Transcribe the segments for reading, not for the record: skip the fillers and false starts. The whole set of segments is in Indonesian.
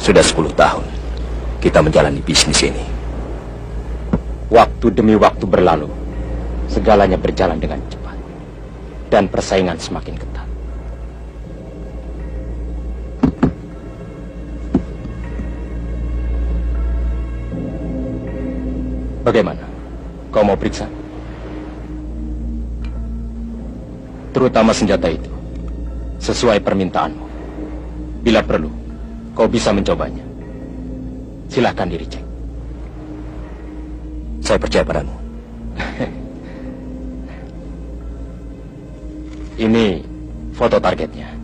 Sudah 10 tahun kita menjalani bisnis ini. Waktu demi waktu berlalu, segalanya berjalan dengan cepat. Dan persaingan semakin ketat. Bagaimana? Kau mau periksa? Terutama senjata itu. Sesuai permintaanmu. Bila perlu, kau bisa mencobanya. Silahkan dicek. Saya percaya padamu. Ini foto targetnya.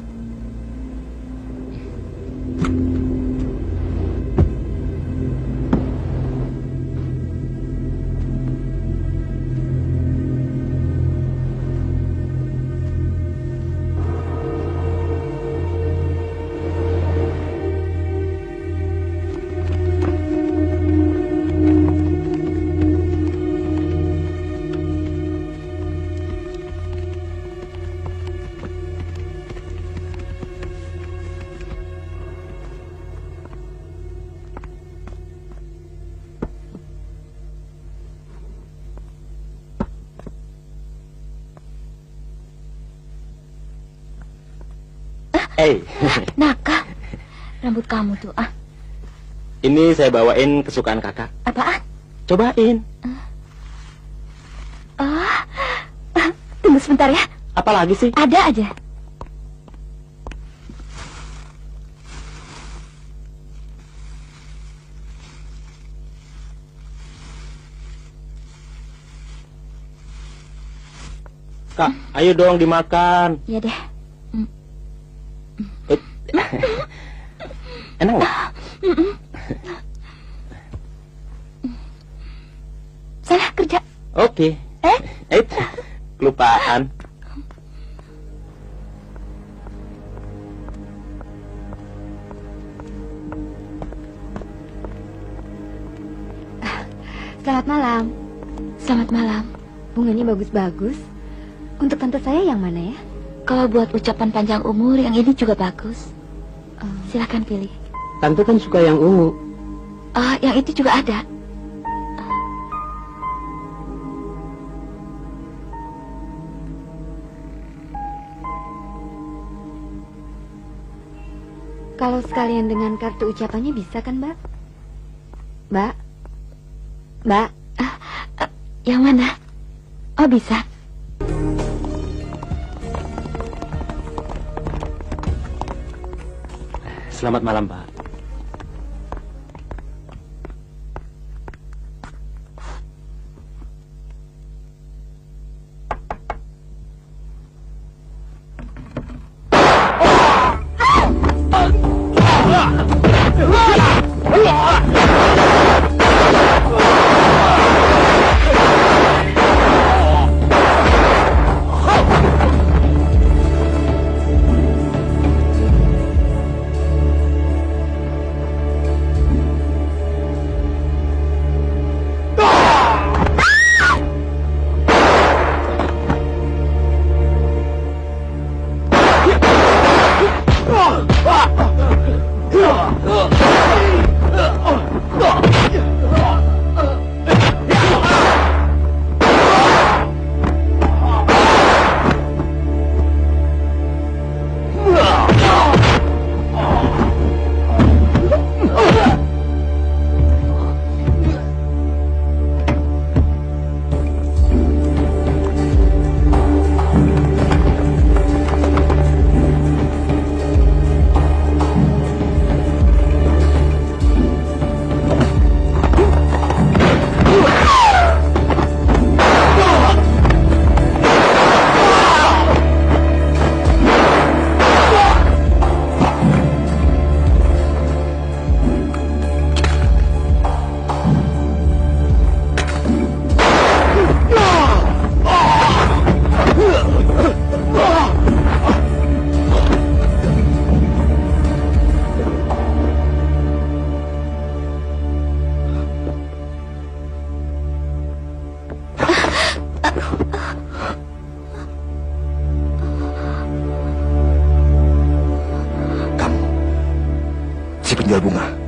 Nakal. Rambut kamu tuh, Ini saya bawain kesukaan kakak. Apaan? Cobain. Tunggu sebentar ya. Apa lagi sih? Ada aja. Kak, ayo dong dimakan. Ya deh. Enak nggak? Sana kerja. Oke. Kelupaan. Selamat malam. Selamat malam. Bunganya bagus-bagus. Untuk tante saya yang mana ya? Kalau buat ucapan panjang umur, yang ini juga bagus. Silakan pilih. Tante kan suka yang ungu. Yang itu juga ada. Kalau sekalian dengan kartu ucapannya bisa kan, Mbak? Mbak? Mbak? Yang mana? Oh, bisa. Selamat malam, Pak. Kamu, si penjual bunga.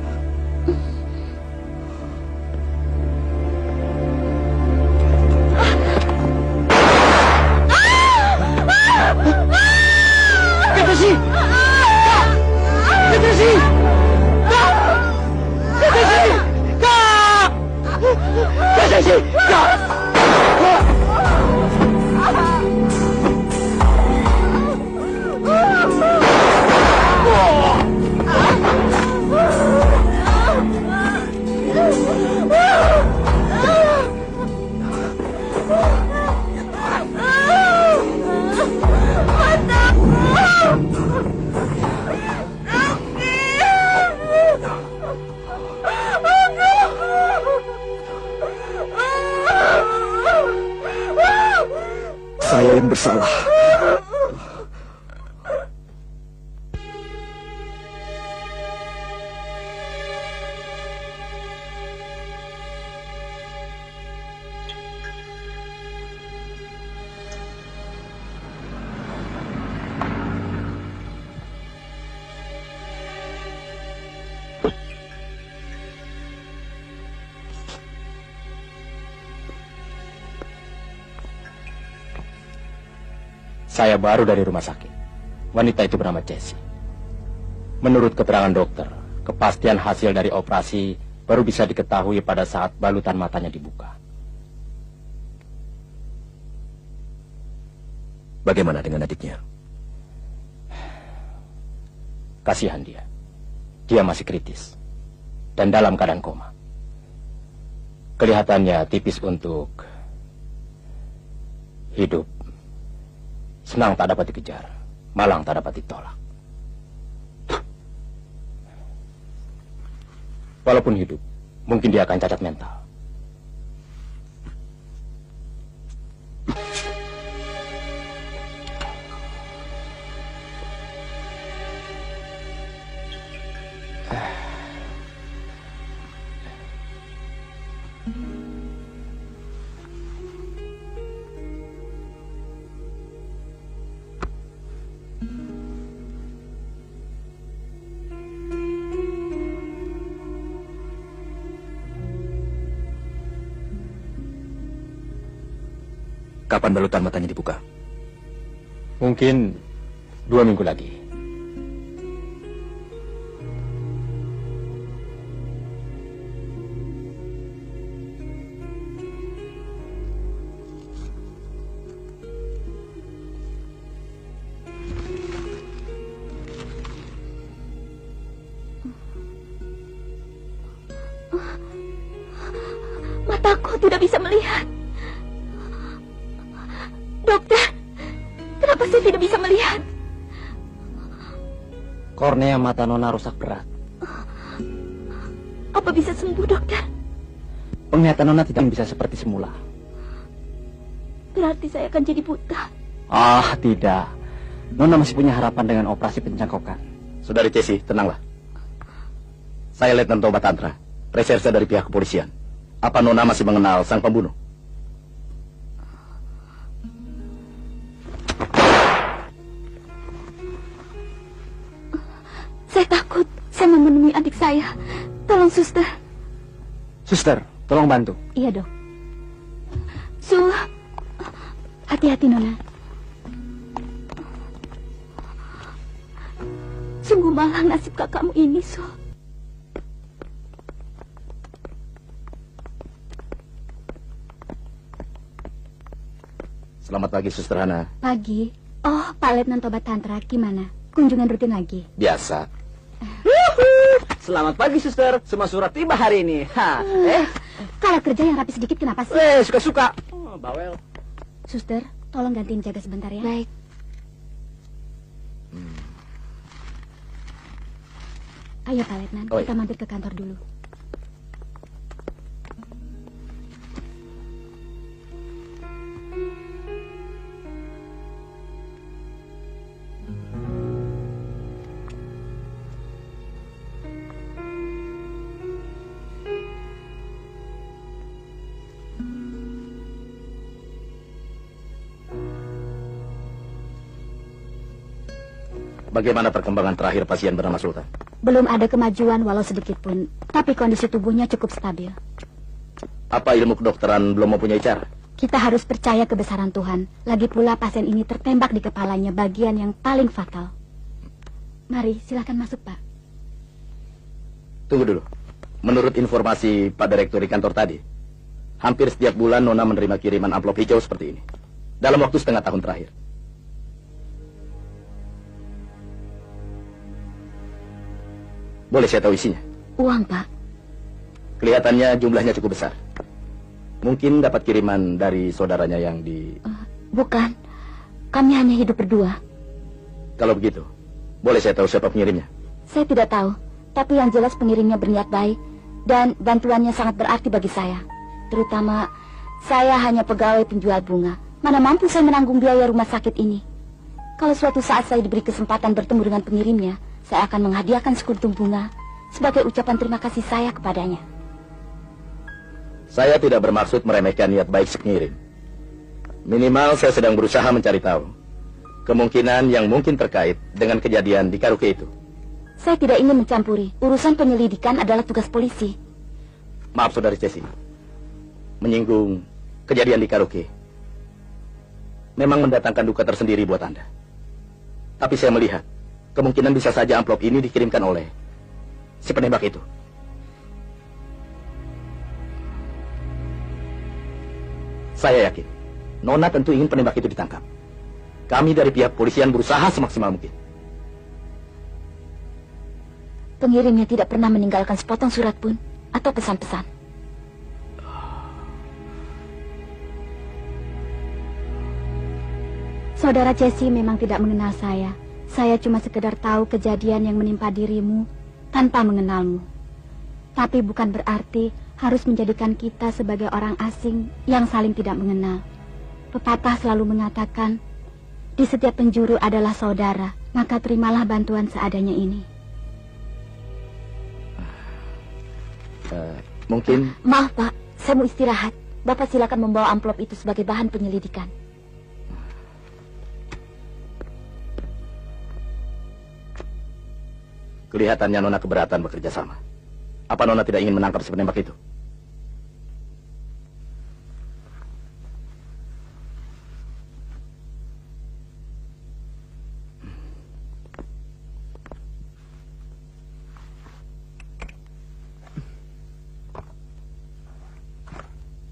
Saya yang bersalah. Saya baru dari rumah sakit. Wanita itu bernama Jessie. Menurut keterangan dokter, kepastian hasil dari operasi baru bisa diketahui pada saat balutan matanya dibuka. Bagaimana dengan adiknya? Kasihan dia. Dia masih kritis dan dalam keadaan koma. Kelihatannya tipis untuk hidup. Senang tak dapat dikejar, malang tak dapat ditolak. Walaupun hidup, mungkin dia akan cacat mental. Kapan balutan matanya dibuka? Mungkin 2 minggu lagi. Mataku tidak bisa melihat. Dokter, kenapa saya tidak bisa melihat? Kornea mata Nona rusak berat. Apa bisa sembuh, dokter? Penglihatan Nona tidak bisa seperti semula. Berarti saya akan jadi buta. Ah, tidak. Nona masih punya harapan dengan operasi pencangkokan. Saudari Jessie, tenanglah. Saya Letnan Toba Tantra, reserse dari pihak kepolisian. Apa Nona masih mengenal sang pembunuh? Saya takut. Saya mau menemui adik saya. Tolong, suster. Suster, tolong bantu. Iya, dok. Hati-hati, Nona. Sungguh malang nasib kakakmu ini, Su. Selamat pagi, Suster Hana. Pagi. Oh, Pak Letnan Toba Tantra, gimana? Kunjungan rutin lagi? Biasa. Selamat pagi, suster. Semua surat tiba hari ini. Kalau kerja yang rapi sedikit kenapa sih? Suka-suka. Oh, bawel. Suster, tolong gantiin jaga sebentar ya. Baik. Ayo Pak Letnan, Oh, kita iya. mampir ke kantor dulu. Bagaimana perkembangan terakhir pasien bernama Sultan? Belum ada kemajuan walau sedikit pun, tapi kondisi tubuhnya cukup stabil. Apa ilmu kedokteran belum mempunyai cara? Kita harus percaya kebesaran Tuhan. Lagi pula pasien ini tertembak di kepalanya, bagian yang paling fatal. Mari, silakan masuk, Pak. Tunggu dulu. Menurut informasi Pak Direktur di kantor tadi, hampir setiap bulan Nona menerima kiriman amplop hijau seperti ini. Dalam waktu setengah tahun terakhir. Boleh saya tahu isinya? Uang, Pak. Kelihatannya jumlahnya cukup besar. Mungkin dapat kiriman dari saudaranya yang di... Bukan. Kami hanya hidup berdua. Kalau begitu, boleh saya tahu siapa pengirimnya? Saya tidak tahu. Tapi yang jelas pengirimnya berniat baik. Dan bantuannya sangat berarti bagi saya. Terutama, saya hanya pegawai penjual bunga. Mana mampu saya menanggung biaya rumah sakit ini. Kalau suatu saat saya diberi kesempatan bertemu dengan pengirimnya, saya akan menghadiahkan sekuntum bunga sebagai ucapan terima kasih saya kepadanya. Saya tidak bermaksud meremehkan niat baik si pengirim. Minimal saya sedang berusaha mencari tahu kemungkinan yang mungkin terkait dengan kejadian di karaoke itu. Saya tidak ingin mencampuri. Urusan penyelidikan adalah tugas polisi. Maaf, Saudari Ceci. Menyinggung kejadian di karaoke memang mendatangkan duka tersendiri buat Anda. Tapi saya melihat kemungkinan bisa saja amplop ini dikirimkan oleh si penembak itu. Saya yakin Nona tentu ingin penembak itu ditangkap. Kami dari pihak polisian berusaha semaksimal mungkin. Pengirimnya tidak pernah meninggalkan sepotong surat pun atau pesan-pesan. Saudara Jesse memang tidak mengenal saya. Saya cuma sekedar tahu kejadian yang menimpa dirimu tanpa mengenalmu. Tapi bukan berarti harus menjadikan kita sebagai orang asing yang saling tidak mengenal. Pepatah selalu mengatakan, di setiap penjuru adalah saudara, maka terimalah bantuan seadanya ini. Mungkin... Maaf, Pak. Saya mau istirahat. Bapak silakan membawa amplop itu sebagai bahan penyelidikan. Kelihatannya Nona keberatan bekerja sama. Apa Nona tidak ingin menangkap si penembak itu?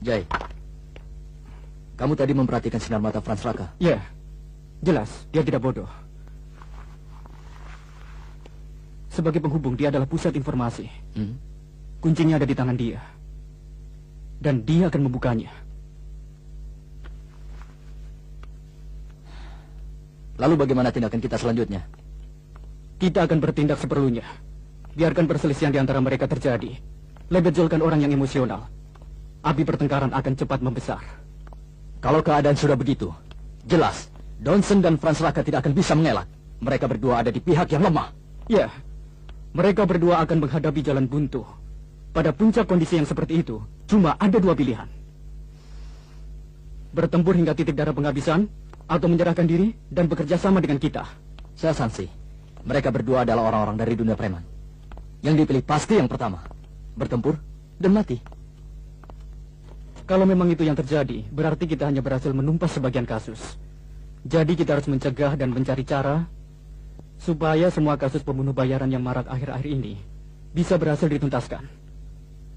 Jai, kamu tadi memperhatikan sinar mata Franz Raka? Ya, jelas dia tidak bodoh. Sebagai penghubung, dia adalah pusat informasi. Kuncinya ada di tangan dia. Dan dia akan membukanya. Lalu bagaimana tindakan kita selanjutnya? Kita akan bertindak seperlunya. Biarkan perselisihan di antara mereka terjadi. Lebetjolkan orang yang emosional. Api pertengkaran akan cepat membesar. Kalau keadaan sudah begitu, jelas Donson dan Franz Raka tidak akan bisa mengelak. Mereka berdua ada di pihak yang lemah. Ya, mereka berdua akan menghadapi jalan buntu. Pada puncak kondisi yang seperti itu, cuma ada dua pilihan. Bertempur hingga titik darah penghabisan, atau menyerahkan diri dan bekerja sama dengan kita. Saya sanksi, mereka berdua adalah orang-orang dari dunia preman. Yang dipilih pasti yang pertama, bertempur dan mati. Kalau memang itu yang terjadi, berarti kita hanya berhasil menumpas sebagian kasus. Jadi kita harus mencegah dan mencari cara supaya semua kasus pembunuh bayaran yang marak akhir-akhir ini bisa berhasil dituntaskan.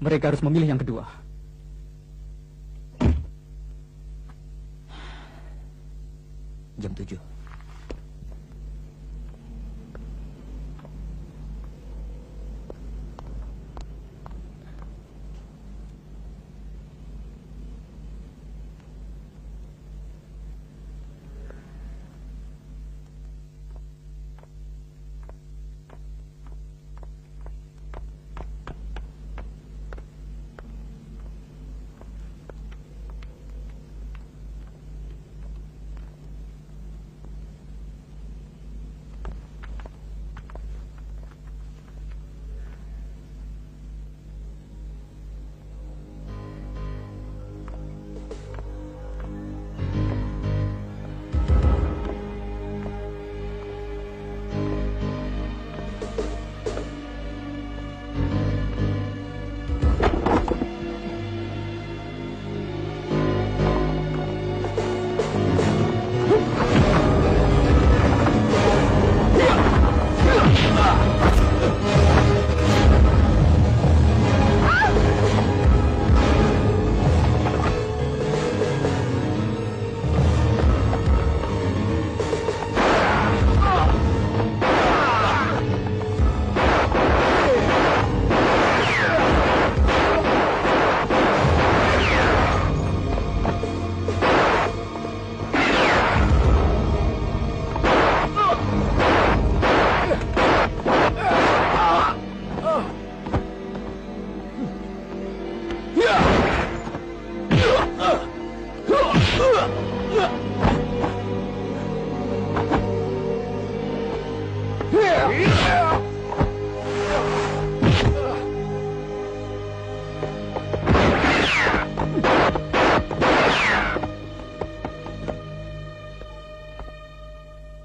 Mereka harus memilih yang kedua. Jam 7.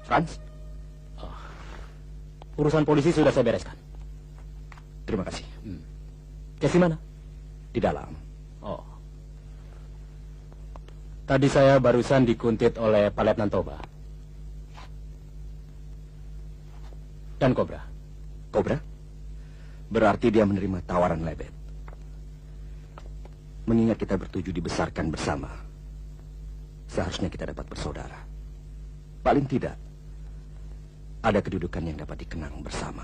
Franz, Urusan polisi sudah saya bereskan. terima kasih. Casey mana? Di dalam. Oh. Tadi saya barusan dikuntit oleh Pak Letnan Toba. Dan Cobra. Cobra? Berarti dia menerima tawaran Lebet. Mengingat kita bertujuh dibesarkan bersama, seharusnya kita dapat bersaudara. Paling tidak, ada kedudukan yang dapat dikenang bersama.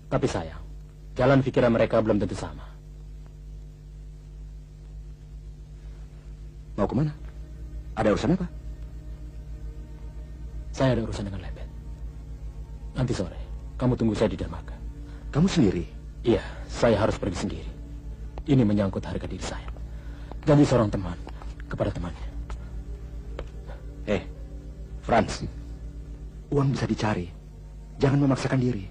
Tapi sayang, jalan pikiran mereka belum tentu sama. Mau kemana? Ada urusan apa? Saya ada urusan dengan Lebet. Nanti sore, kamu tunggu saya di dermaga. Kamu sendiri? Iya, saya harus pergi sendiri. Ini menyangkut harga diri saya. Janji seorang teman kepada temannya. Franz, uang bisa dicari. Jangan memaksakan diri.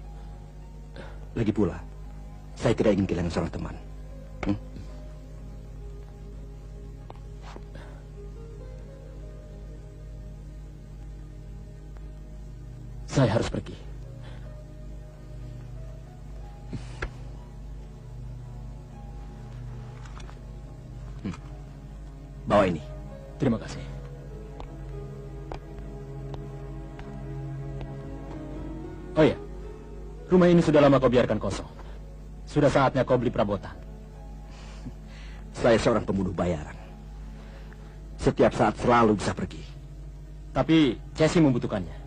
Lagi pula, saya tidak ingin kehilangan seorang teman. Saya harus pergi. Bawa ini. Terima kasih. Oh iya, rumah ini sudah lama kau biarkan kosong. Sudah saatnya kau beli perabotan. Saya seorang pembunuh bayaran. Setiap saat selalu bisa pergi. Tapi Casey membutuhkannya.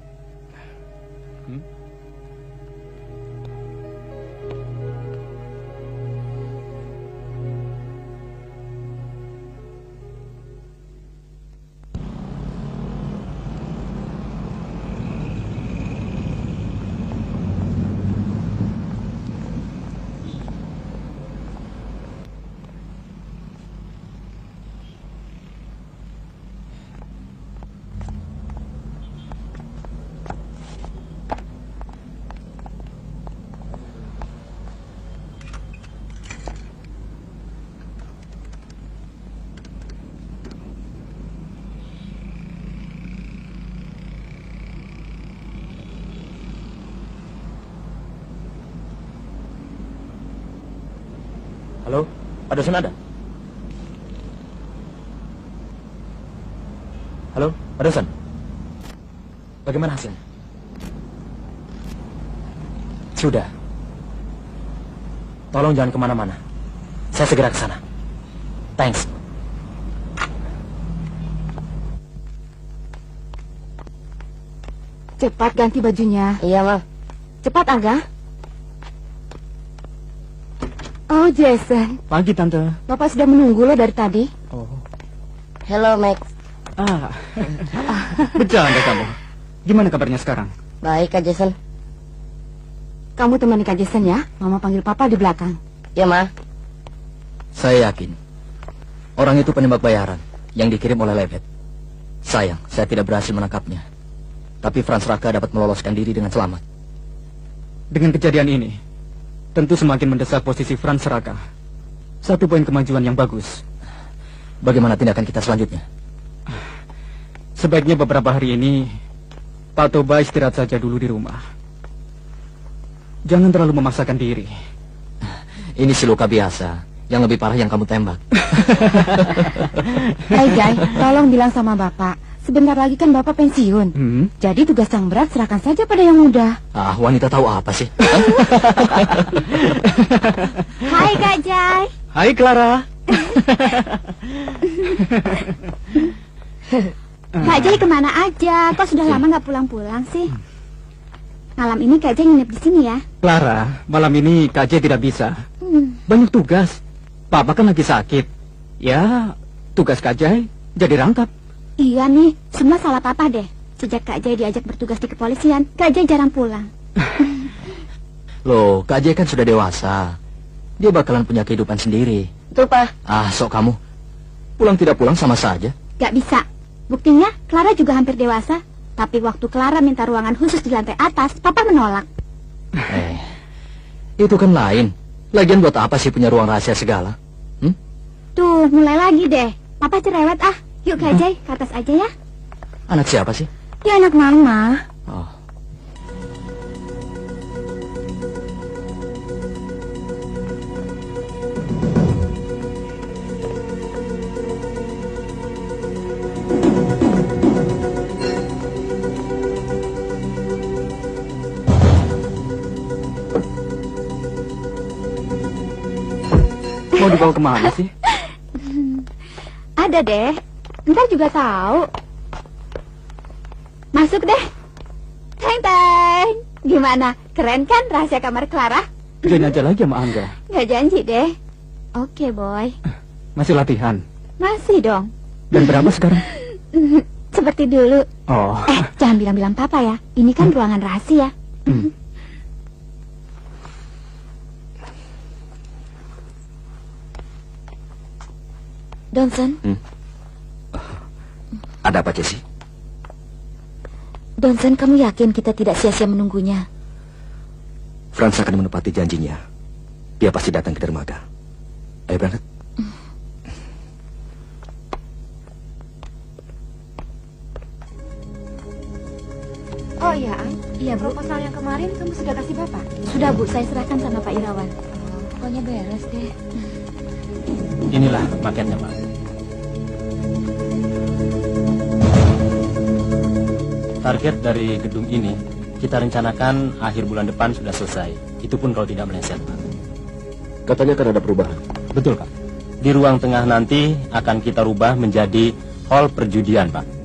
Halo, Pak dosen ada? Halo, Pak dosen. Bagaimana hasilnya? Sudah. Tolong jangan kemana-mana. Saya segera ke sana. Thanks. Cepat ganti bajunya. Iya, Ma. Cepat, Aga. Oh, Jason. Pagi, Tante. Bapak sudah menunggu lo dari tadi. Oh. Hello, Max. Bercanda kamu. Gimana kabarnya sekarang? Baik, Kak Jason. Kamu temani Kak Jason ya. Mama panggil Papa di belakang. Ya, Ma. Saya yakin orang itu penembak bayaran yang dikirim oleh Lebet. Sayang, saya tidak berhasil menangkapnya. Tapi Franz Raka dapat meloloskan diri dengan selamat. Dengan kejadian ini, tentu semakin mendesak posisi Franz Raka. Satu poin kemajuan yang bagus. Bagaimana tindakan kita selanjutnya? Sebaiknya beberapa hari ini Pak Toba istirahat saja dulu di rumah. Jangan terlalu memaksakan diri. Ini si luka biasa. Yang lebih parah yang kamu tembak. Hai, Jai, tolong bilang sama Bapak. Sebentar lagi kan Bapak pensiun. Jadi tugas yang berat serahkan saja pada yang muda. Ah, wanita tahu apa sih? Hai, Kak Jai. Hai, Clara. Kak Jai kemana aja? Kok sudah lama nggak pulang-pulang sih? Malam ini Kak Jai nginep di sini ya? Clara, malam ini Kak Jai tidak bisa. Banyak tugas. Papa kan lagi sakit. Ya, tugas Kak Jai jadi rangkap. Iya nih, semua salah Papa deh. Sejak Kak Jai diajak bertugas di kepolisian, Kak Jai jarang pulang. Loh, Kak Jai kan sudah dewasa. Dia bakalan punya kehidupan sendiri. Betul, Pak. Ah, sok kamu. Pulang tidak pulang sama saja. Gak bisa, Buktinya, Clara juga hampir dewasa. Tapi waktu Clara minta ruangan khusus di lantai atas, Papa menolak. Itu kan lain. Lagian buat apa sih punya ruang rahasia segala? Tuh, mulai lagi deh. Papa cerewet ah. Yuk Gajai, ke atas aja ya. Anak siapa sih? Ya anak Mama. Oh. Mau dibawa kemana sih? Ada deh. Ntar juga tahu. Masuk deh. Teng teng. Gimana? Keren kan rahasia kamar Clara? Join aja lagi sama Angga. Nggak janji deh. Oke, boy. Masih latihan. Masih dong. Dan berapa sekarang? Seperti dulu. Oh. Jangan bilang-bilang Papa ya. Ini kan ruangan rahasia. Johnson, Ada apa, Jessie? Johnson, kamu yakin kita tidak sia-sia menunggunya? Franz akan menepati janjinya. Dia pasti datang ke dermaga. Ayo berangkat. Oh iya, Ang. Iya, Bu. Proposal yang kemarin kamu sudah kasih Bapak? Sudah, Bu. Saya serahkan sama Pak Irawan. Pokoknya beres deh. Inilah paketnya, Pak. Target dari gedung ini kita rencanakan akhir bulan depan sudah selesai. Itu pun kalau tidak meleset, Pak. Katanya kan ada perubahan. Betul, Pak. Di ruang tengah nanti akan kita rubah menjadi hall perjudian, Pak.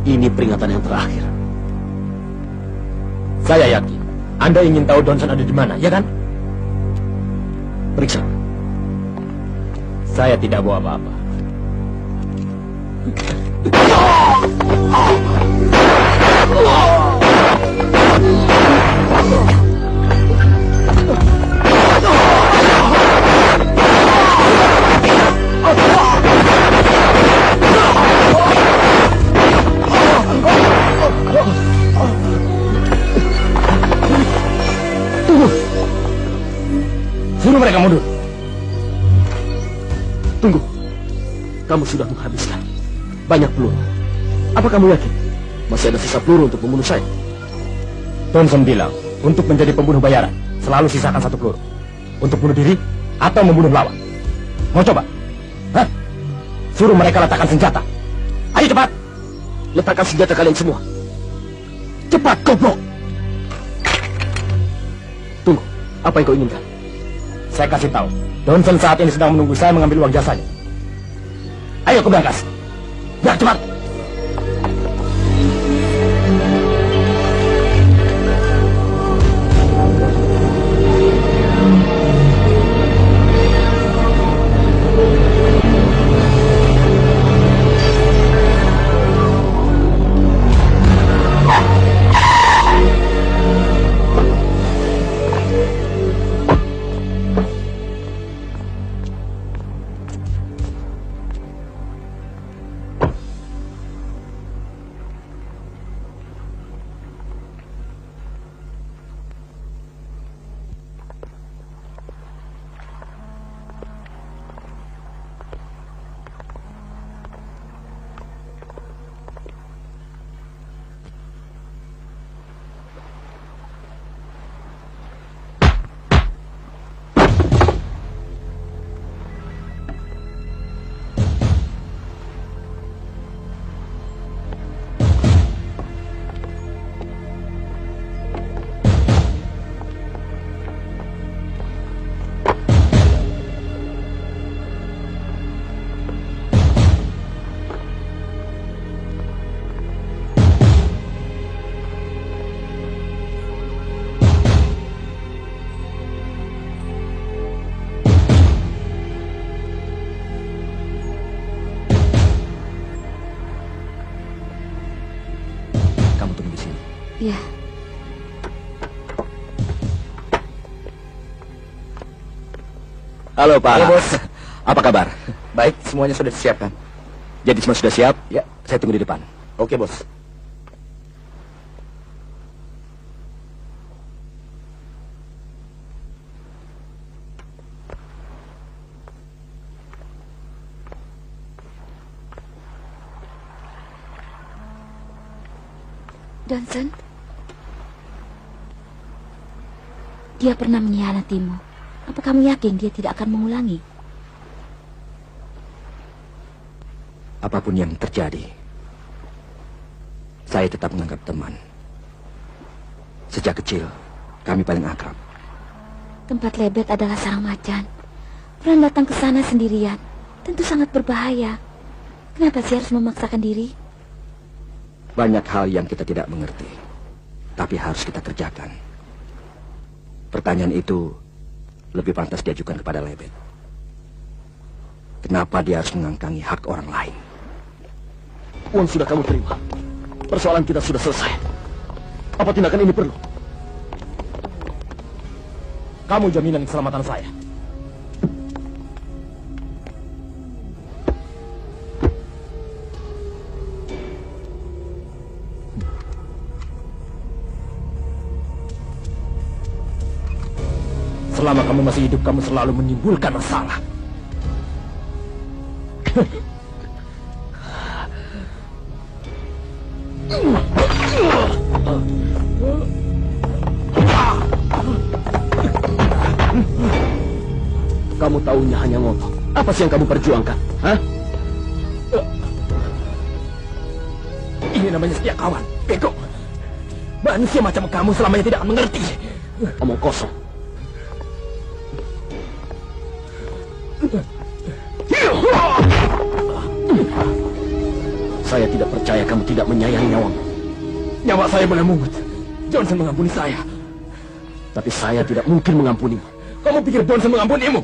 Ini peringatan yang terakhir. Saya yakin Anda ingin tahu Johnson ada di mana, ya kan? Periksa. Saya tidak bawa apa-apa. Suruh mereka mundur. Tunggu. Kamu sudah menghabiskan banyak peluru. Apa kamu yakin masih ada sisa peluru untuk membunuh saya? Johnson bilang, untuk menjadi pembunuh bayaran, selalu sisakan satu peluru. Untuk bunuh diri atau membunuh lawan. Mau coba? Hah? Suruh mereka letakkan senjata. Ayo cepat. Letakkan senjata kalian semua. Cepat, goblok. Tunggu. Apa yang kau inginkan? Saya kasih tahu, Johnson saat ini sedang menunggu saya mengambil uang jasanya. Ayo ke berangkas. Ya, cepat. Ya. Halo Pak. Halo, Bos. Apa kabar? Baik, semuanya sudah disiapkan. Jadi semua sudah siap? Ya, saya tunggu di depan. Oke bos. Johnson, dia pernah mengkhianatimu. Apa kamu yakin dia tidak akan mengulangi? Apapun yang terjadi, saya tetap menganggap teman. Sejak kecil, kami paling akrab. Tempat Lebet adalah sarang macan. Fran datang ke sana sendirian. Tentu sangat berbahaya. Kenapa sih harus memaksakan diri? Banyak hal yang kita tidak mengerti, tapi harus kita kerjakan. Pertanyaan itu lebih pantas diajukan kepada Lebet. Kenapa dia harus mengangkangi hak orang lain? Uang sudah kamu terima. Persoalan kita sudah selesai. Apa tindakan ini perlu? Kamu jaminan keselamatan saya. Selama kamu masih hidup, kamu selalu menimbulkan masalah. Kamu tahunya hanya ngomong. Apa sih yang kamu perjuangkan? Hah? Ini namanya setia kawan, bego. Manusia macam kamu selamanya tidak akan mengerti. Omong kosong. Saya tidak percaya kamu tidak menyayangi nyawamu. Nyawa saya boleh mungut. Johnson mengampuni saya. Tapi saya tidak mungkin mengampunimu. Kamu pikir Johnson mengampunimu?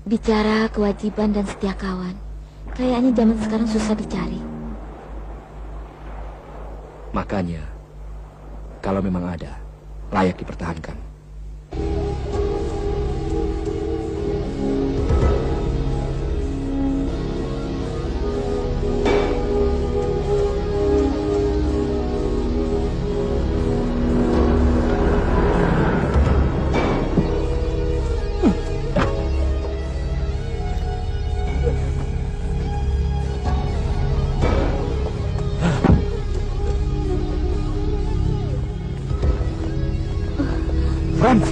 Bicara kewajiban dan setia kawan, kayaknya zaman sekarang susah dicari. Makanya, kalau memang ada, layak dipertahankan. Franz!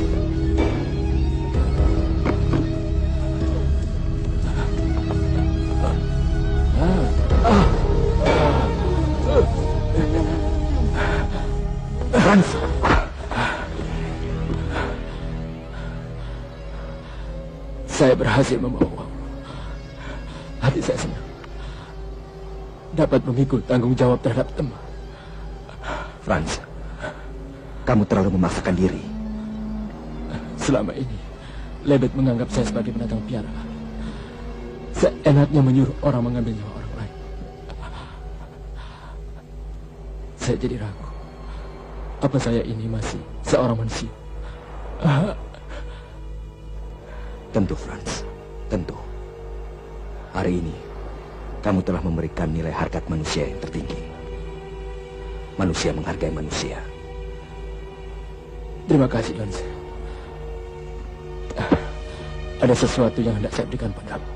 Franz! Saya berhasil membawa uang. Hati saya senang. Dapat memikul tanggung jawab terhadap teman. Franz, kamu terlalu memaksakan diri. Selama ini, Lebet menganggap saya sebagai pendatang piara. Seenaknya menyuruh orang mengambil nyawa orang lain. Saya jadi ragu. Apa saya ini masih seorang manusia? Tentu, Franz. Tentu. Hari ini, kamu telah memberikan nilai harkat manusia yang tertinggi. Manusia menghargai manusia. Terima kasih, Johnson. Ada sesuatu yang hendak saya berikan padamu.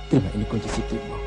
Terima, ini kunci situmu.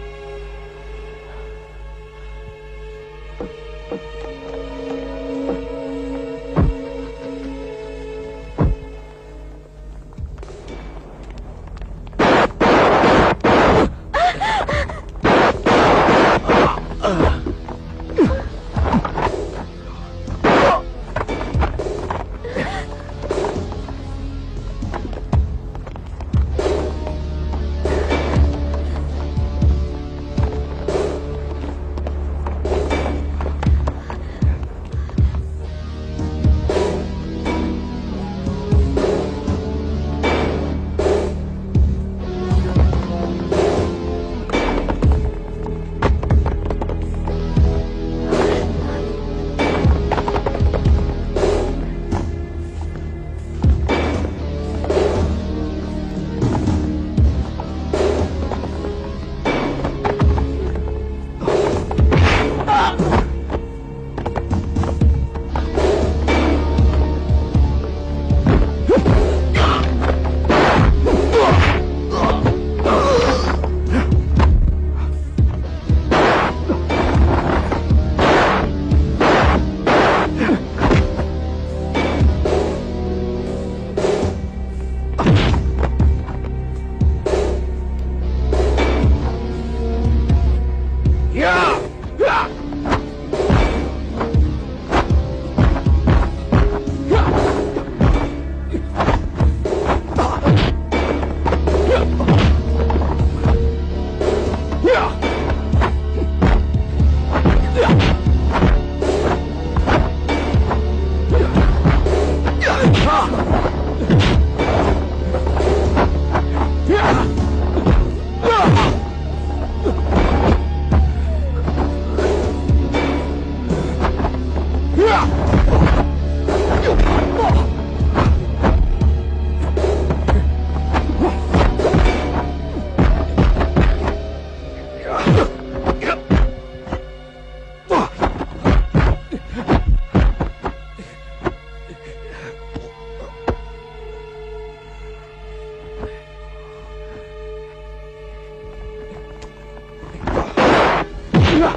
Johnson.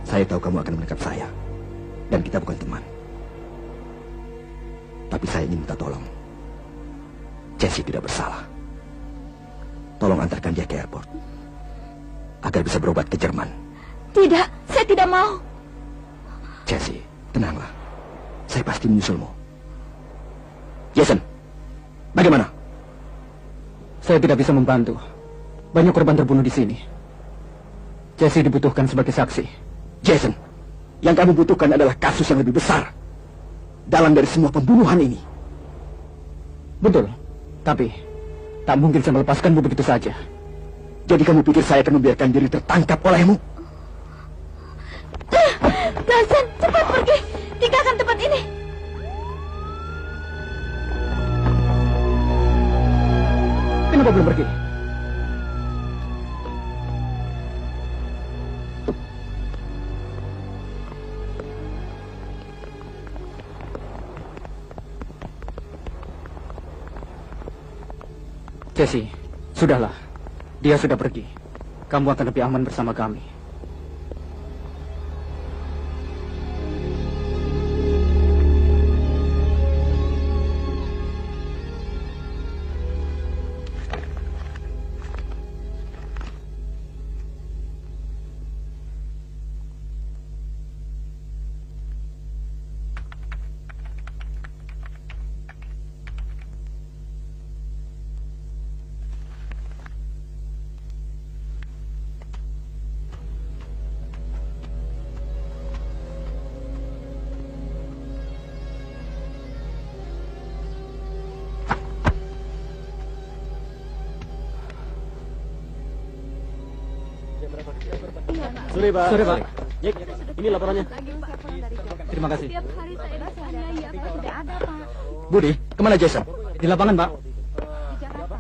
Saya tahu kamu akan menangkap saya. Dan kita bukan teman. Tapi saya ingin minta tolong. Jessie tidak bersalah. Tolong antarkan dia ke airport. Agar bisa berobat ke Jerman. Tidak, saya tidak mau. Jessie, tenanglah. Saya pasti menyusulmu. Jason, bagaimana? Saya tidak bisa membantu. Banyak korban terbunuh di sini. Jessie dibutuhkan sebagai saksi. Jason, yang kamu butuhkan adalah kasus yang lebih besar. Dalam dari semua pembunuhan ini. Betul. Tapi, tak mungkin saya melepaskanmu begitu saja. Jadi kamu pikir saya akan membiarkan diri tertangkap olehmu? Johnson, cepat pergi. Tinggalkan tempat ini. Kenapa belum pergi? Jessie, sudahlah. Dia sudah pergi. Kamu akan lebih aman bersama kami. Sore, Pak. Sore, Pak. Jack, ini laporannya. Terima kasih. Setiap hari saya dianiaya, Pak. Tidak ada, Pak. Budi, kemana Jason? Di lapangan, Pak. Di Jakarta.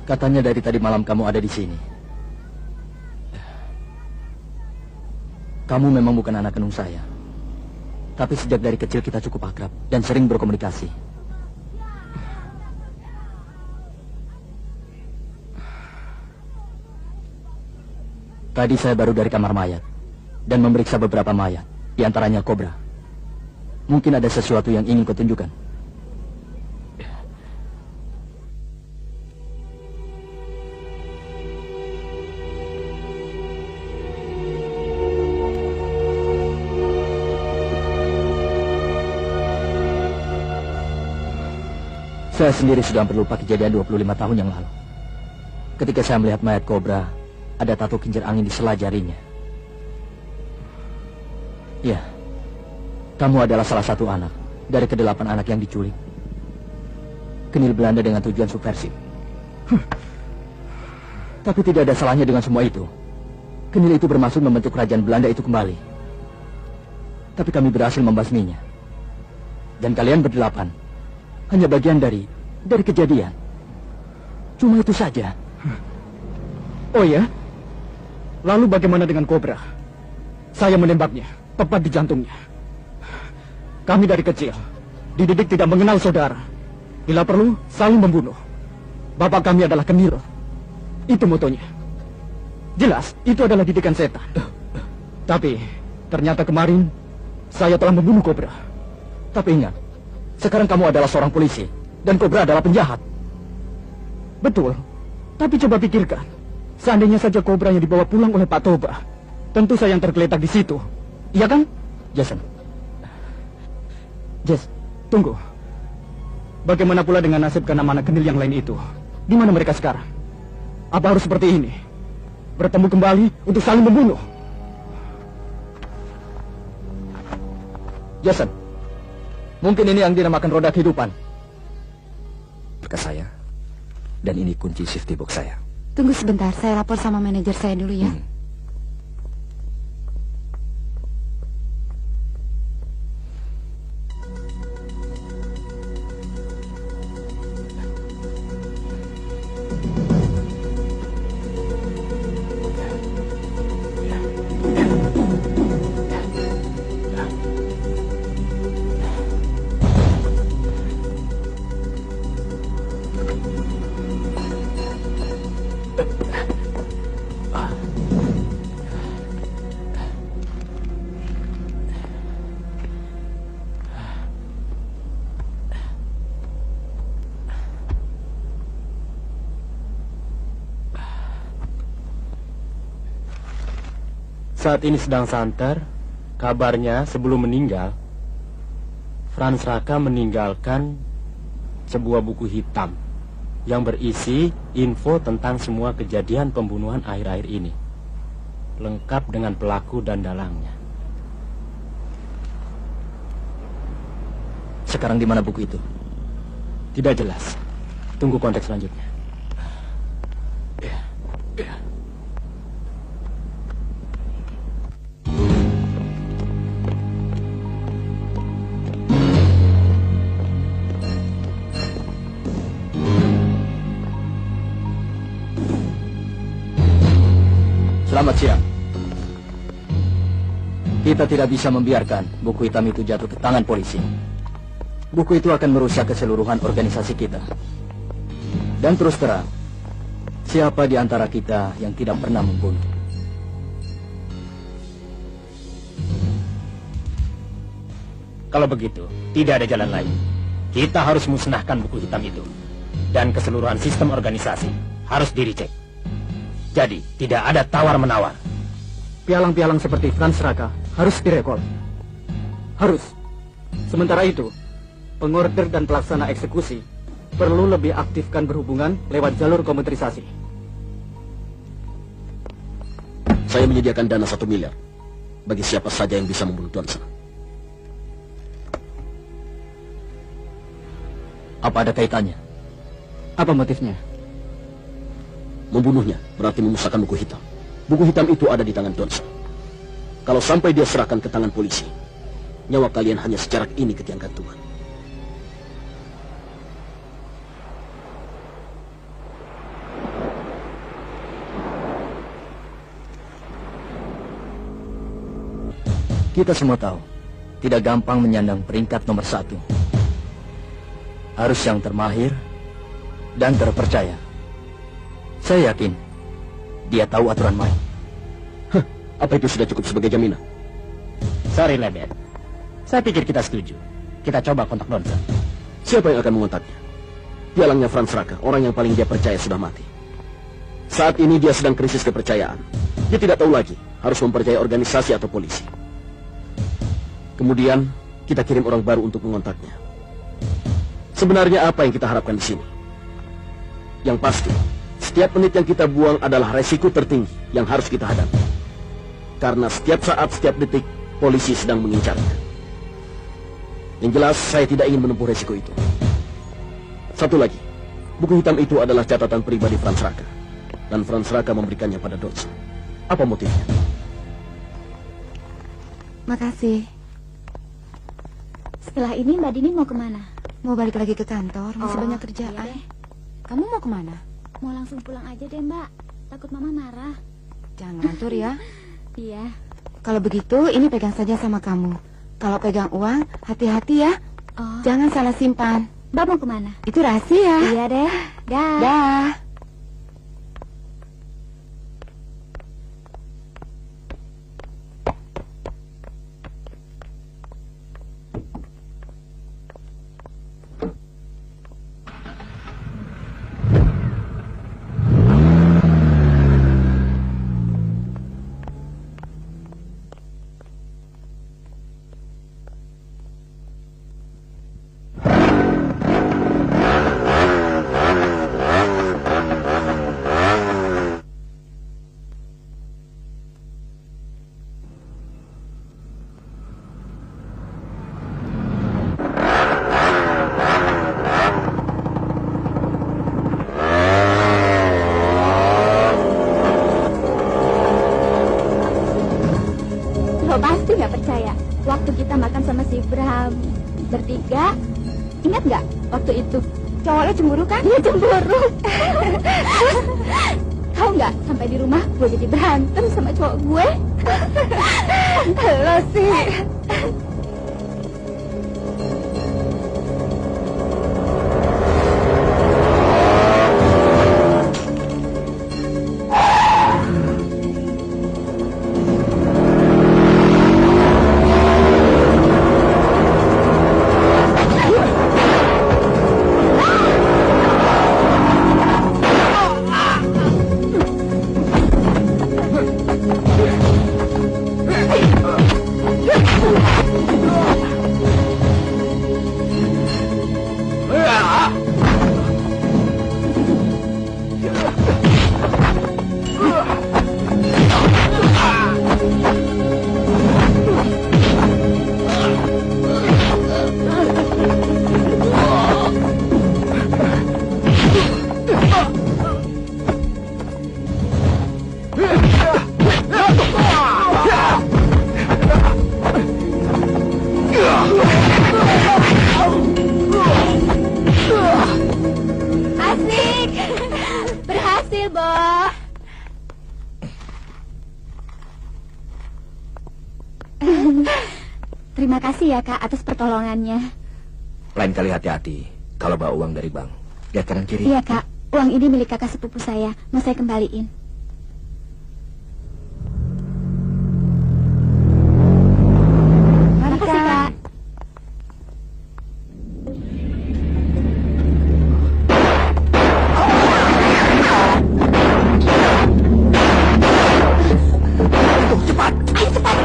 Katanya dari tadi malam kamu ada di sini. Kamu memang bukan anak kandung saya. Tapi sejak dari kecil kita cukup akrab dan sering berkomunikasi. Tadi saya baru dari kamar mayat dan memeriksa beberapa mayat, di antaranya Cobra. Mungkin ada sesuatu yang ingin kau tunjukkan. Saya sendiri sudah berlupa kejadian 25 tahun yang lalu. Ketika saya melihat mayat Cobra, ada tato kincir angin di sela jarinya. Ya, kamu adalah salah satu anak dari ke-8 anak yang diculik. Kenil Belanda dengan tujuan subversif. Tapi tidak ada salahnya dengan semua itu. Kenil itu bermaksud membentuk kerajaan Belanda itu kembali. Tapi kami berhasil membasminya. Dan kalian berdelapan hanya bagian dari kejadian. Cuma itu saja. Oh ya? Lalu bagaimana dengan Cobra? Saya menembaknya, tepat di jantungnya. Kami dari kecil dididik tidak mengenal saudara. Bila perlu, saling membunuh. Bapak kami adalah Kenil. Itu motonya. Jelas, itu adalah didikan setan. Tapi, ternyata kemarin, saya telah membunuh Cobra. Tapi ingat, sekarang kamu adalah seorang polisi, dan Cobra adalah penjahat. Betul, tapi coba pikirkan. Seandainya saja Cobra yang dibawa pulang oleh Pak Toba, tentu saya yang tergeletak di situ. Iya kan? Jason. Jess, tunggu. Bagaimana pula dengan nasib keenam anak Kenil yang lain itu? Di mana mereka sekarang? Apa harus seperti ini? Bertemu kembali untuk saling membunuh? Jason, mungkin ini yang dinamakan roda kehidupan. Berkas saya, Dan ini kunci safety box saya. Tunggu sebentar, saya lapor sama manajer saya dulu ya. Saat ini sedang santer. Kabarnya sebelum meninggal, Franz Raka meninggalkan sebuah buku hitam yang berisi info tentang semua kejadian pembunuhan akhir-akhir ini, lengkap dengan pelaku dan dalangnya. Sekarang di mana buku itu? Tidak jelas. Tunggu konteks selanjutnya. Selamat siang. Kita tidak bisa membiarkan buku hitam itu jatuh ke tangan polisi. Buku itu akan merusak keseluruhan organisasi kita. Dan terus terang, siapa di antara kita yang tidak pernah membunuh? Kalau begitu, tidak ada jalan lain. Kita harus musnahkan buku hitam itu. Dan keseluruhan sistem organisasi harus diricek. Jadi, tidak ada tawar-menawar. Pialang-pialang seperti Franz Raka harus direkol. Harus. Sementara itu, pengorder dan pelaksana eksekusi perlu lebih aktifkan berhubungan lewat jalur komputerisasi. Saya menyediakan dana 1 miliar bagi siapa saja yang bisa membunuh Johnson. Apa ada kaitannya? Apa motifnya? Membunuhnya berarti memusnahkan buku hitam. Buku hitam itu ada di tangan Johnson. Kalau sampai dia serahkan ke tangan polisi, nyawa kalian hanya sejarak ini ke tiang gantungan. Kita semua tahu, tidak gampang menyandang peringkat nomor 1. Harus yang termahir dan terpercaya. Saya yakin dia tahu aturan main. Apa itu sudah cukup sebagai jaminan? Sorry, Lebet. Saya pikir kita setuju. Kita coba kontak Johnson. Siapa yang akan mengontaknya? Pialangnya Franz Raka, orang yang paling dia percaya sudah mati. Saat ini dia sedang krisis kepercayaan. Dia tidak tahu lagi harus mempercayai organisasi atau polisi. Kemudian kita kirim orang baru untuk mengontaknya. Sebenarnya apa yang kita harapkan di sini? Yang pasti, setiap menit yang kita buang adalah resiko tertinggi yang harus kita hadapi. Karena setiap saat, setiap detik, polisi sedang mengincarnya. Yang jelas, saya tidak ingin menempuh resiko itu. Satu lagi, buku hitam itu adalah catatan pribadi Franz Raka. Dan Franz Raka memberikannya pada Johnson. Apa motifnya? Makasih. Setelah ini Mbak Dini mau kemana? Mau balik lagi ke kantor, masih Oh, banyak kerjaan. iya deh. Kamu mau kemana? Mau langsung pulang aja deh Mbak. Takut Mama marah. Jangan ngantur ya. Iya. Kalau begitu, ini pegang saja sama kamu. Kalau pegang uang, hati-hati ya. Oh. Jangan salah simpan. Mbak mau kemana? Itu rahasia. Iya deh. Dah. Dah. Ingat nggak waktu itu cowoknya cemburu kan? Iya cemburu. Tahu nggak sampai di rumah gue jadi berantem sama cowok gue. Lo sih. Asik, berhasil, Bo. Terima kasih ya, Kak, atas pertolongannya. Lain kali hati-hati kalau bawa uang dari bank. Lihat kanan kiri. Iya, Kak. Uang ini milik kakak sepupu saya. Mau saya kembaliin. Makasih, Kak. Cepat! Ayo cepat!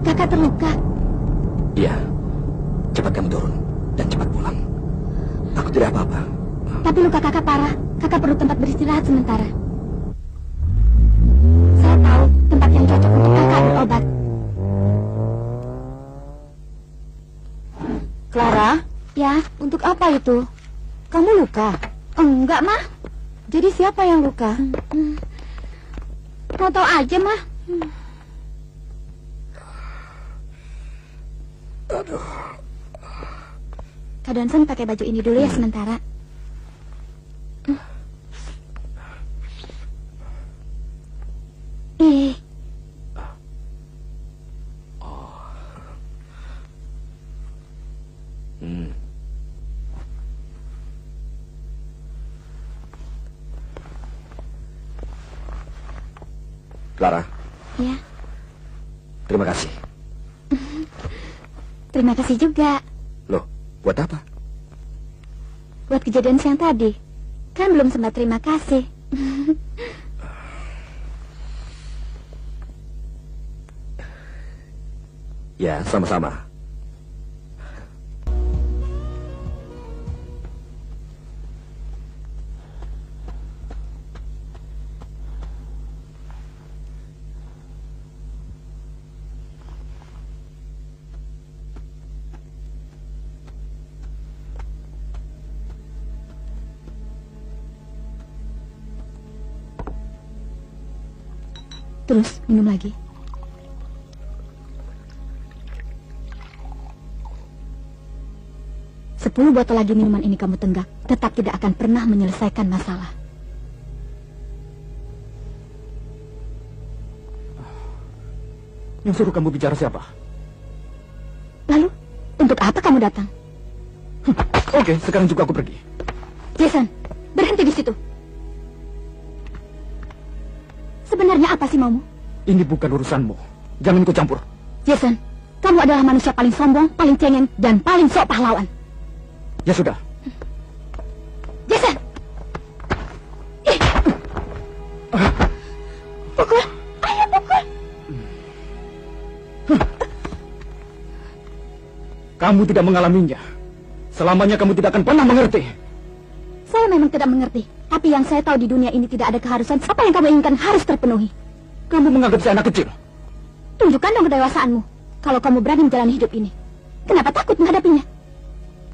Kakak terluka. Iya. Cepat kamu turun dan cepat pulang. Aku tidak apa-apa. Tapi luka kakak parah. Kakak perlu tempat beristirahat sementara. Saya tahu tempat yang cocok untuk kakak berobat. Clara, Ya, untuk apa itu? Kamu luka? enggak, Mah. Jadi siapa yang luka? Mau tahu aja, Mah. Kak Donson pakai baju ini dulu ya sementara. Clara, Ya, terima kasih. terima kasih juga. Loh, buat apa? Buat kejadian siang tadi. Kan belum sempat terima kasih. Ya, sama-sama. Terus, minum lagi. Sepuluh botol lagi minuman ini kamu tenggak, tetap tidak akan pernah menyelesaikan masalah. Yang suruh kamu bicara siapa? Lalu, untuk apa kamu datang? Oke, sekarang juga aku pergi. Jason, berhenti di situ. Sebenarnya apa sih maumu? Ini bukan urusanmu. Jangan ikut campur. Jason, kamu adalah manusia paling sombong, paling cengeng, dan paling sok pahlawan. Ya sudah. Jason! Ih! Pukul! Ayo pukul! Kamu tidak mengalaminya. Selamanya kamu tidak akan pernah mengerti. Saya memang tidak mengerti. Tapi yang saya tahu di dunia ini tidak ada keharusan. Apa yang kamu inginkan harus terpenuhi. Kamu menganggap saya anak kecil. Tunjukkan dong kedewasaanmu. kalau kamu berani menjalani hidup ini. Kenapa takut menghadapinya?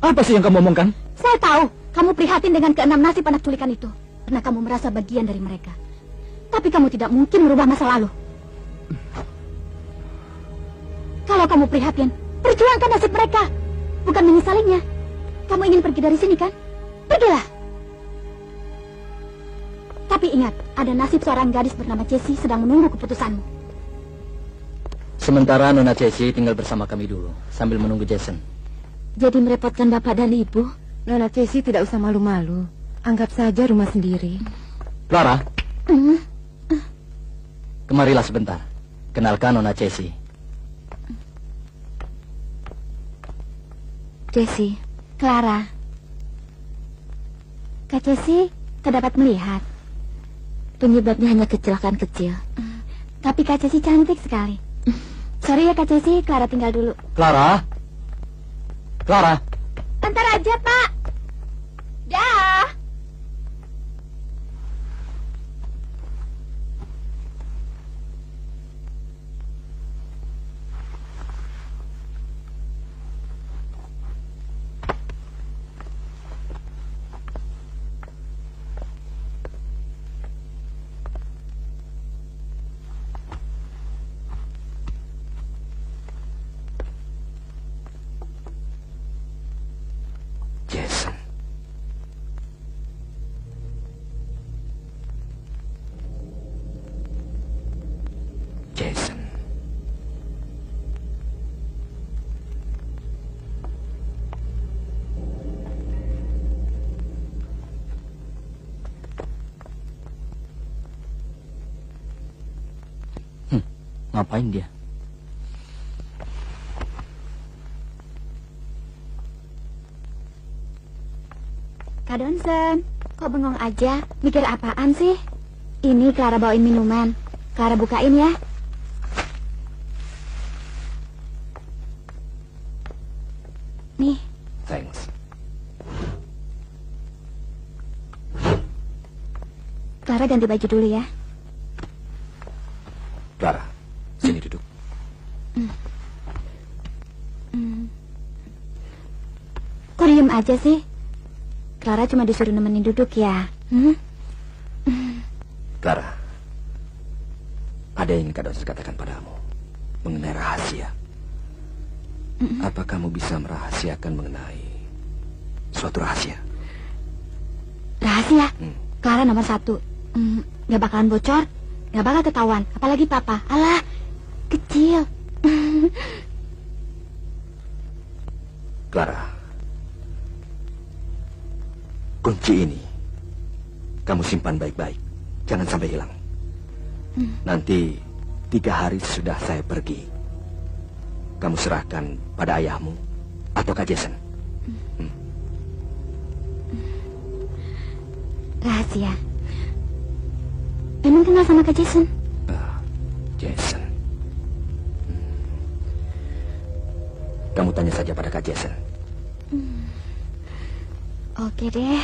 Apa sih yang kamu omongkan? Saya tahu kamu prihatin dengan keenam nasib anak culikan itu, karena kamu merasa bagian dari mereka. Tapi kamu tidak mungkin merubah masa lalu. Kalau kamu prihatin, perjuangkan nasib mereka, bukan menyesalinya. Kamu ingin pergi dari sini kan? Pergilah. Tapi ingat, ada nasib seorang gadis bernama Jessie sedang menunggu keputusanmu. Sementara Nona Jessie tinggal bersama kami dulu, sambil menunggu Jason. Jadi merepotkan bapak dan ibu. Nona Jessie tidak usah malu-malu. Anggap saja rumah sendiri. Clara, kemarilah sebentar. Kenalkan Nona Jessie. Jessie, Clara. Kak Jessie tak dapat melihat. penyebabnya hanya kecelakaan kecil. Tapi Kak Jessie cantik sekali. Sorry ya Kak Jessie, Clara tinggal dulu. Clara? Clara? Bentar aja, Pak. Dah. Jason. Jason. Ngapain dia? Kak Donson, kok bengong aja? Mikir apaan sih? Ini Clara bawain minuman. Clara bukain ya. Nih. Thanks. Clara ganti baju dulu ya. Clara, sini duduk. Kok diem aja sih? Clara cuma disuruh nemenin duduk ya. Clara, ada yang ingin Kak Donson katakan padamu mengenai rahasia. Apa kamu bisa merahasiakan mengenai suatu rahasia? Rahasia? Clara nomor 1. Gak bakalan bocor, gak bakal ketahuan. Apalagi papa. Alah, kecil. Clara, kunci ini kamu simpan baik-baik. Jangan sampai hilang. Nanti 3 hari sudah saya pergi, kamu serahkan pada ayahmu atau Kak Jason. Rahasia. Emang kenal sama Kak Jason? Jason. Kamu tanya saja pada Kak Jason. Oke deh.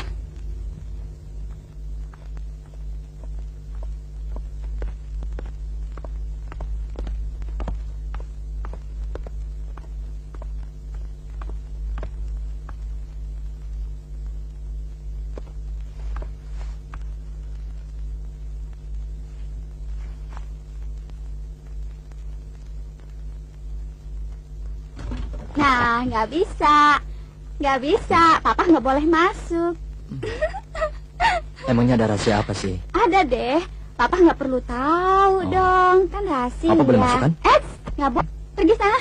Nah, nggak bisa. Nggak bisa, papa nggak boleh masuk. Emangnya ada rahasia apa sih? Ada deh, papa nggak perlu tahu dong, kan rahasia. Apa boleh masuk kan? Nggak boleh, pergi sana.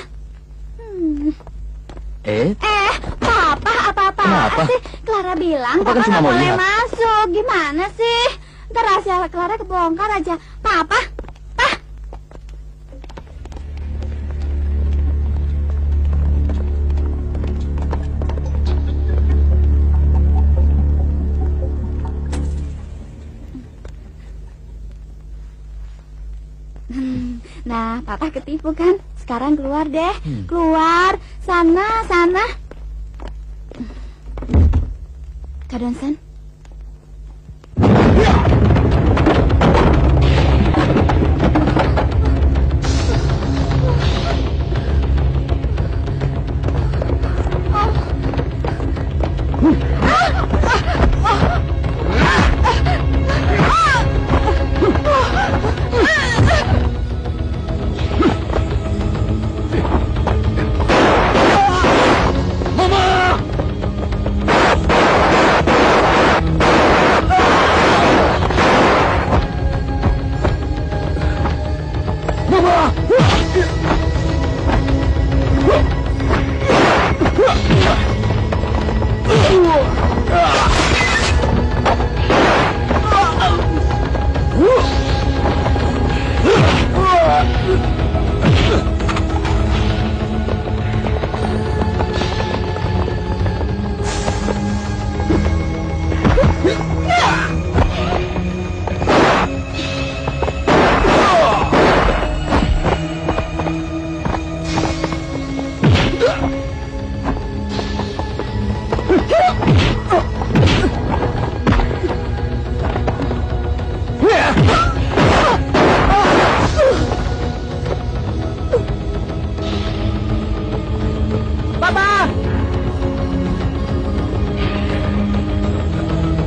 Papa apa-apa sih? Clara bilang Papa papa kan cuma nggak mau boleh lihat. masuk. Gimana sih? Ntar rahasia Clara kebongkar aja. Papa. Nah, papa ketipu kan? Sekarang keluar deh. Keluar. Sana. Kak Donson.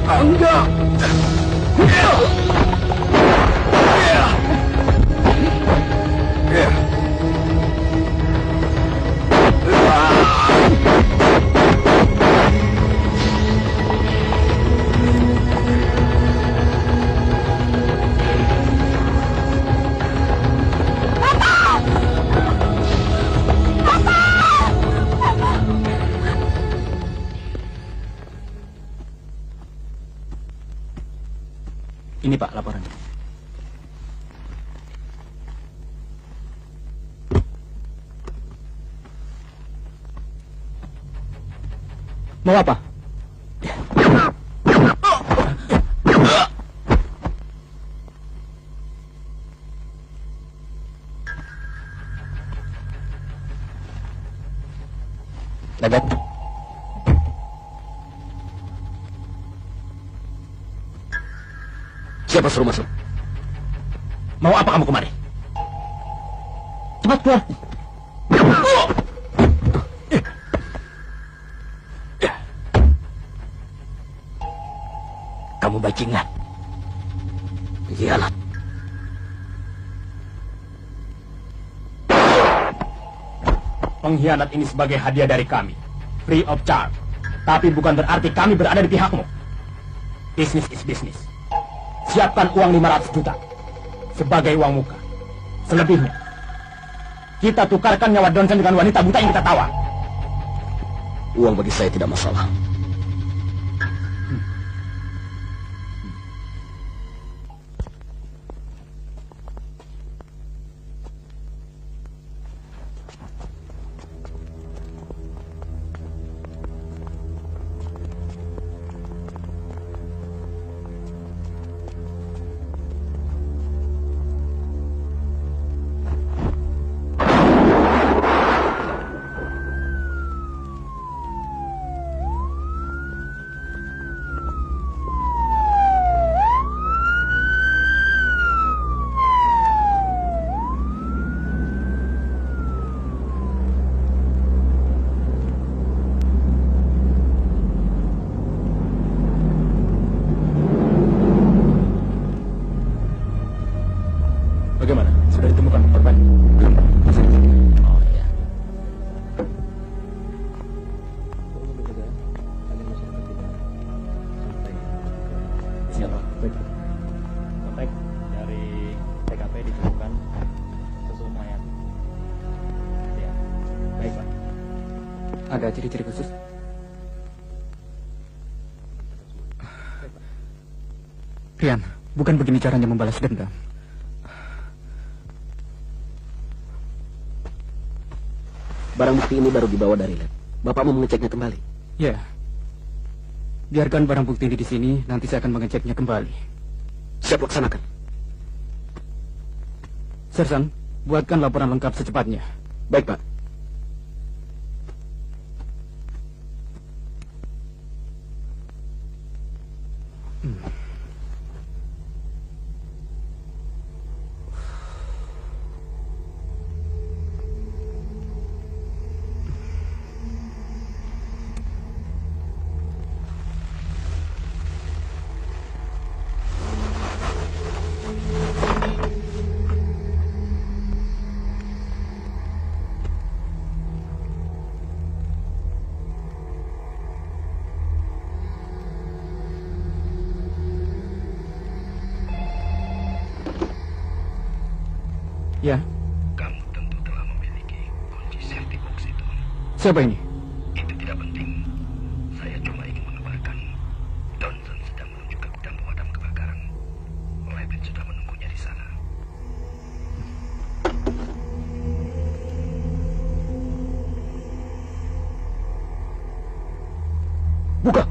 Enggak! Ini Pak laporannya. Mau apa? Lebet. Siapa suruh masuk? Mau apa kamu kemari? Cepat keluar. Kamu bajingan. Iyalah. Pengkhianat ini sebagai hadiah dari kami. Free of charge. Tapi bukan berarti kami berada di pihakmu. Business is business. Siapkan uang 500 juta. Sebagai uang muka. Selebihnya, kita tukarkan nyawa Donson dengan wanita buta yang kita tawar. Uang bagi saya tidak masalah. Bagaimana? Sudah ditemukan korban? Belum. Oh iya. Siapa? Baik. Kontak dari TKP ditemukan sesuatu mayat. Ya, baik Pak. Ada ciri-ciri khusus? Rian, bukan begini caranya membalas dendam. Barang bukti ini baru dibawa dari lab. Bapak mau mengeceknya kembali? Ya. Biarkan barang bukti ini di sini, nanti saya akan mengeceknya kembali. Siap laksanakan. Sersan, buatkan laporan lengkap secepatnya. Baik, Pak. Ya. Kamu tentu telah memiliki kunci safety box itu. Siapa ini? Itu tidak penting. Saya cuma ingin mengabarkan Donson sedang menuju ke gudang pemadam kebakaran. Levitt sudah menunggunya di sana. Buka!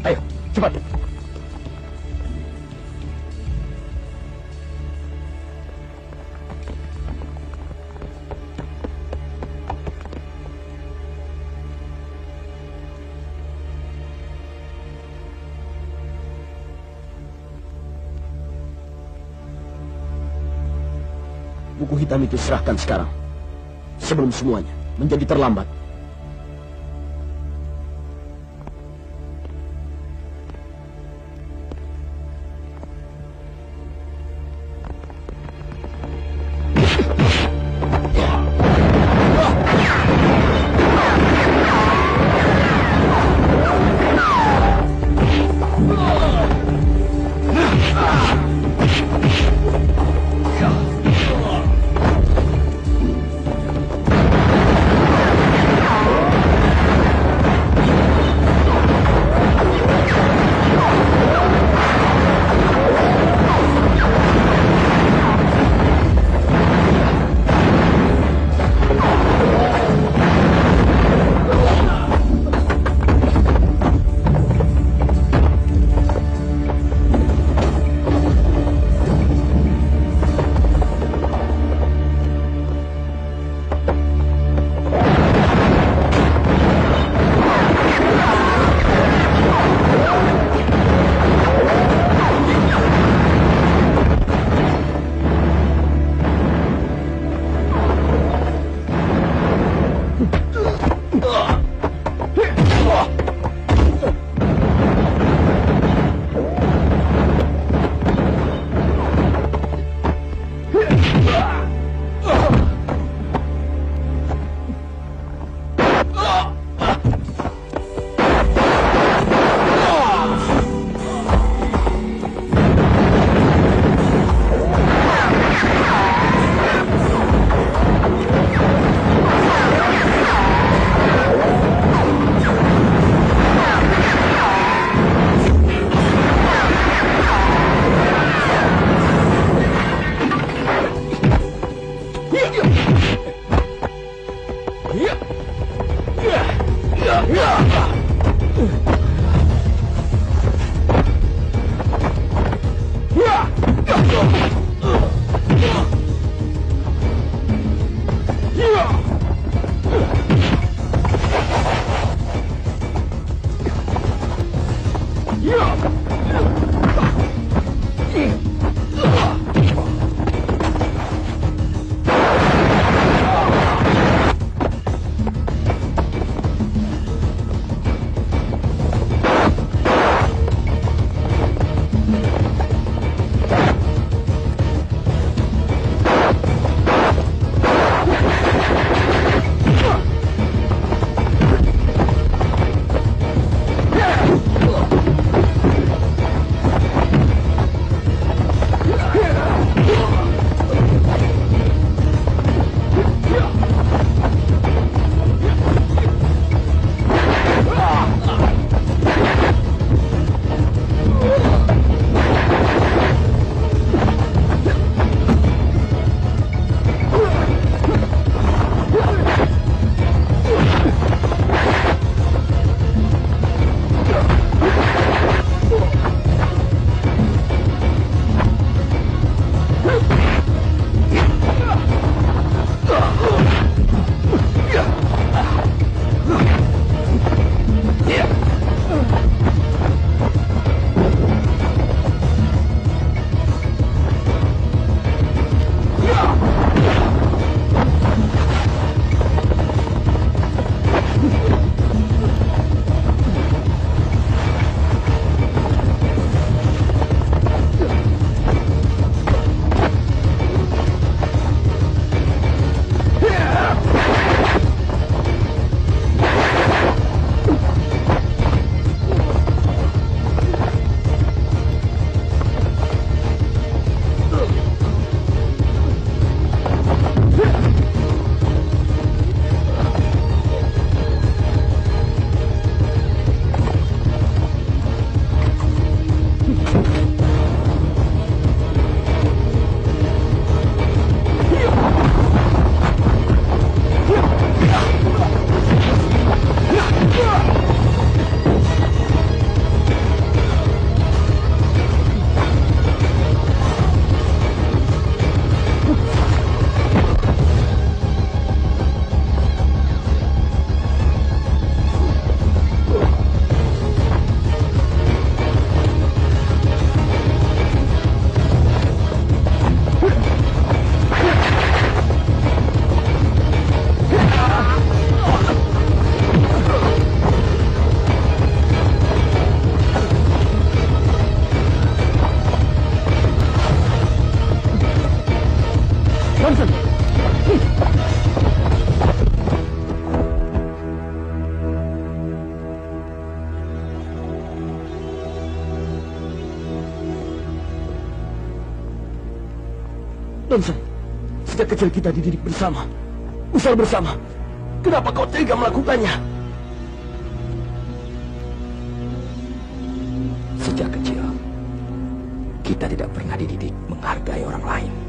Ayo, cepat. Buku hitam itu serahkan sekarang, sebelum semuanya menjadi terlambat. Johnson, sejak kecil kita dididik bersama, besar bersama. Kenapa kau tega melakukannya? Sejak kecil, kita tidak pernah dididik menghargai orang lain.